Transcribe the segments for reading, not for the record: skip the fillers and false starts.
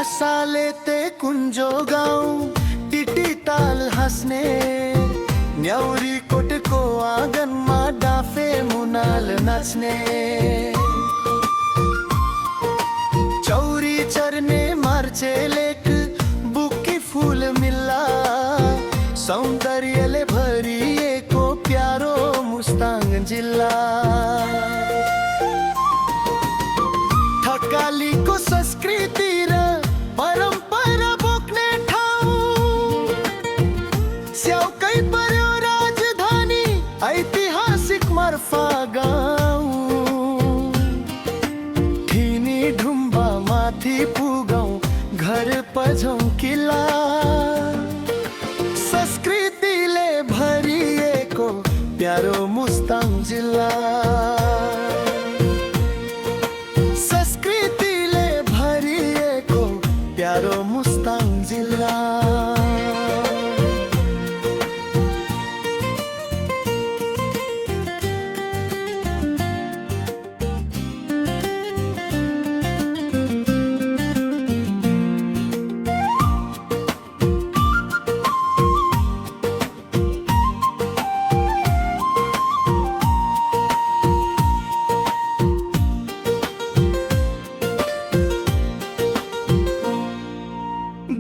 सालेते कुंजो गाउँ टिटी ताल हाँस्ने न्याउरी कोटको आँगनमा डाफे मुनाल नाच्ने चौरी चर्ने मार्चे लेक बुकी फूल मिल्ला सौन्दर्यले भरिएको प्यारो मुस्ताङ जिल्ला थकालीको संस्कृति र परम्परा बोक्ने ठाउँ स्याउकै पर्यो राजधानी ऐतिहासिक मार्फा गाउँ ठिनी ढुम्बा माथि पुगौँ घर पझौँ किल्ला संस्कृतिले भरिएको प्यारो मुस्ताङ जिल्ला संस्कृतिले भरिएको प्यारो मुस्ताङ जिल्ला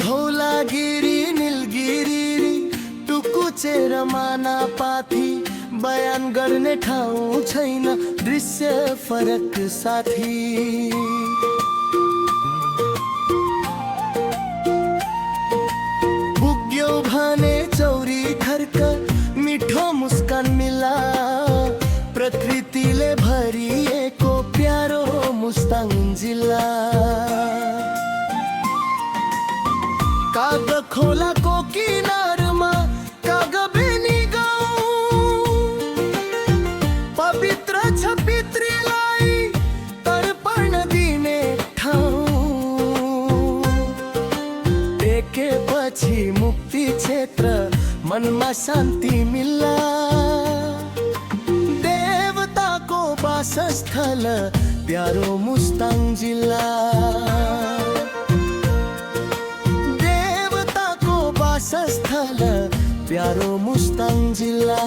धौलागिरी नीलगिरी टुकुचेर मानापाथी बयान गर्ने ठाउँ छैन दृश्य फरक साथी पुग्यो भने चौरी खर्क मिठो मुस्कान मिला प्रकृतिले भरिएको प्यारो मुस्ताङ जिल्ला काग खोलाको किनारमा कागबेनी गाउँ पवित्र छ पितृलाई तर्पण दिने ठाउँ टेकेपछि मुक्ति क्षेत्र मनमा शान्ति मिल्ला देवताको वासस्थल प्यारो मुस्ताङ जिल्ला वासस्थल प्यारो मुस्ताङ जिल्ला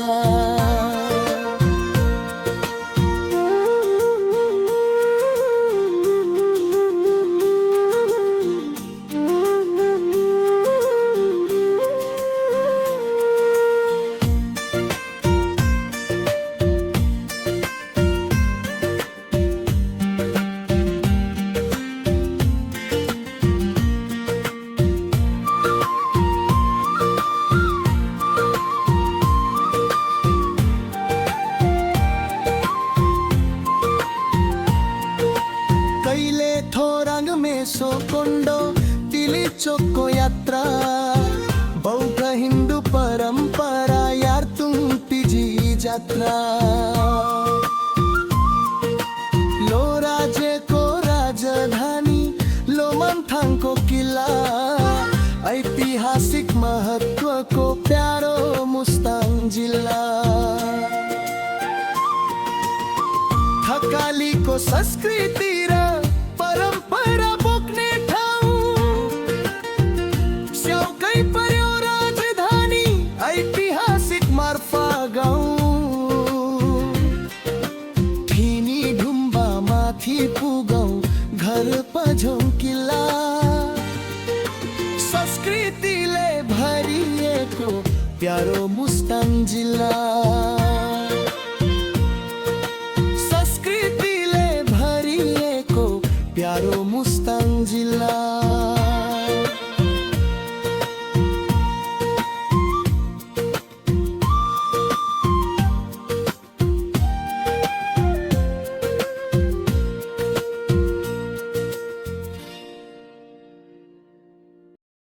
सोकोंडो तिली चोको यात्रा बौद्ध हिंदू परंपरा यार्तुङ पिजी जात्रा लो राज्यको राजधानी लोमन्थाङको किल्ला ऐतिहासिक महत्वको प्यारो मुस्ताङ जिल्ला थकालीको संस्कृति र परम्परा बोक्ने ठाउँ स्याउकै पर्यो राजधानी ऐतिहासिक मार्फा गाउँ ठिनी ढुम्बा माथि पुगौँ घर पझौँ किल्ला संस्कृतिले भरिएको प्यारो मुस्ताङ जिल्ला प्यारो मुस्ताङ जिल्ला।